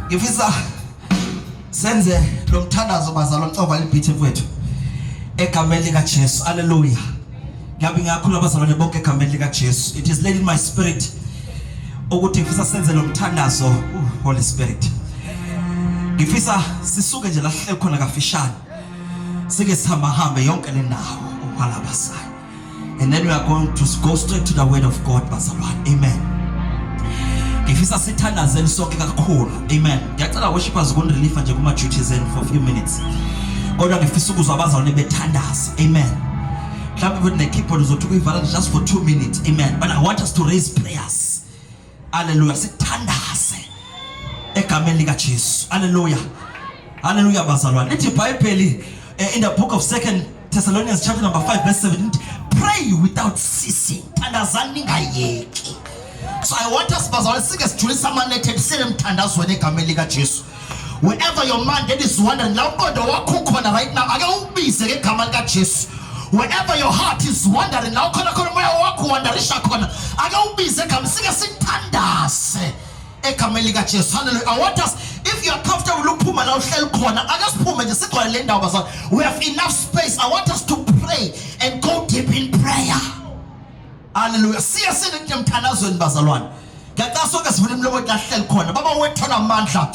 Ngifisa senze lo mthandazo bazalwane over libhithi mfowethu egameni lika Jesu. Hallelujah. Ngiyabe ngiyakhuluma abazalwane bonke egameni lika Jesu. It is laid in my spirit ukuthi ngifisa senze lo mthandazo Holy Spirit. Ngifisa sisuke nje la sihleli khona kafishane. Sike sihambe yonke le ndawo uphalabasayo. And then we are going to go straight to the word of God bazalwane. Amen. Ngifisa sithandazeni sonke kakhulu. Amen. Ngiyacela worshipers ukunireliefa nje kuma duties and for a few minutes. Kodwa ngifisa ukuzwa abazalwane bethandaza. Amen. Mhlawumbe with the keyboard uzothi uyivala just for 2 minutes. Amen. But I want us to raise prayers. Hallelujah. Sithandaze egameni lika Jesu. Hallelujah. Hallelujah bazalwane. Lithi iBhayibheli in the book of 2 Thessalonians chapter number 5 verse 17, pray without ceasing. Thandazani ngayeki. So I want us bazalwane sike sijulisa amanethe sile mthandazweni egameni lika Jesu. Wherever your mind that is wondering la uqondo wakho khona right now ake ubize ngegama lika Jesu. Wherever your heart is wondering la ukhona khona moya wakho wandarisha khona ake ubize ngegama sike sithandaze egameni lika Jesu. Hallelujah. I want us, if you are comfortable ukuphuma la uhleli khona ake siphume nje sigcwele le ndawo bazalwane. We have enough space. I want us to pray and go deep in prayer. Hallelujah. Siya sine mthandazweni bazalwane. Ngiyacela sonke sivule umlomo wethu lahleli khona. Baba wethu namandla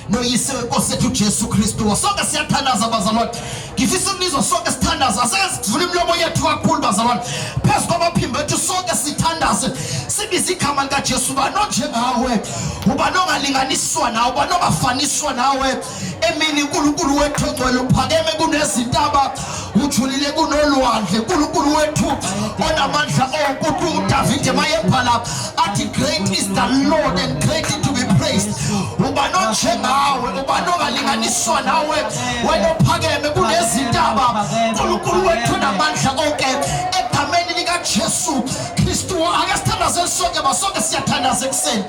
noyise wenkosi yethu Jesu Kristu. Sonke siyathandaza bazalwane. Ngifisa ukunizwa sonke sithandaza. Asike sivule umlomo yethu kakhulu bazalwane. Phezu kwamaphimbo ethu sonke sithandaze. Sibize igama lika Jesu. Ubano njengawe. Ubano ongalinganiswa nawe. Ubano ongafaniswa nawe. Emini uNkulunkulu wethu ongcwele uphakeme kunezintaba. Ujulile kunolwandle. uNkulunkulu wethu onamandla onke. uDavid mayebhala athi great is the Lord and greatly to be praised. Ubano njengawe. Ubano ongalinganiswa nawe. Wena uphakeme kunezintaba. uNkulunkulu wethu onamandla onke. Egameni lika Jesu Kristu ake sithandaze sonke basonke siyathandaza ekseni.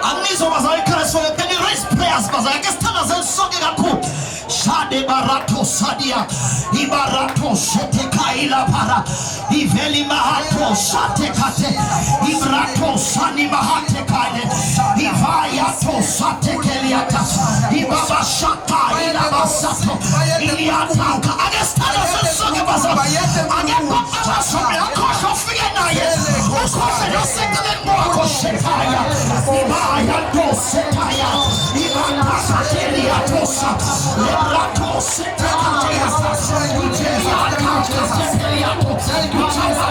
Amizo bazalwane Christ, can you raise prayers bazalwane? Ake sithandaze sonke kakhulu. Shade barato sadia ibarato shete kaila para iveli mahato shate kate ibrato sani mahate kale ivaya to shate keliata ibaba shata ila basato iliata ka ake sithandaze sonke bazalwane. Ake baba sonke akosho fiye naye ukosho yosekele mwako shetaya ibaya to setaya ibaba sateli atosa Rato setakatea ujeza akatea ujeza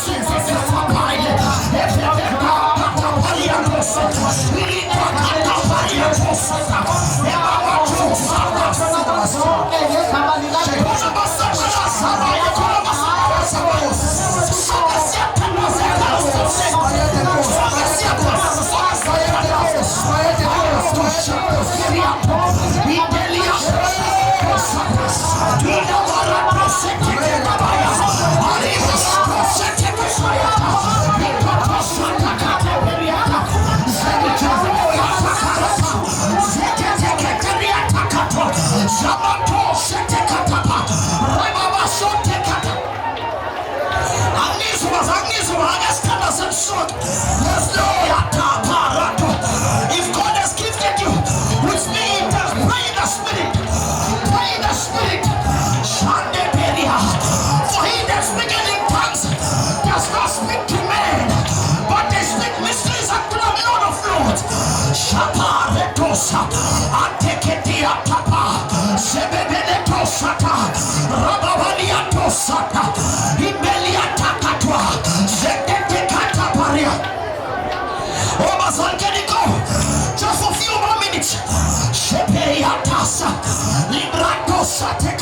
setakapaile efekatapalia tosa ilikatapalia tosa ebawa tosa if God has gifted you with me, just pray in the spirit. Pray in the spirit. For he that speaketh in tongues does not speak to men, but they speak mysteries unto the Lord of Lords. Shapa retosa, anteketia tapa, sebebeleto sata, rababalia tosata, imelia takatwa, zekete kataparia. Oh, Mazal, can you go? Just for a few more minutes. Sheperia tasa, librato sate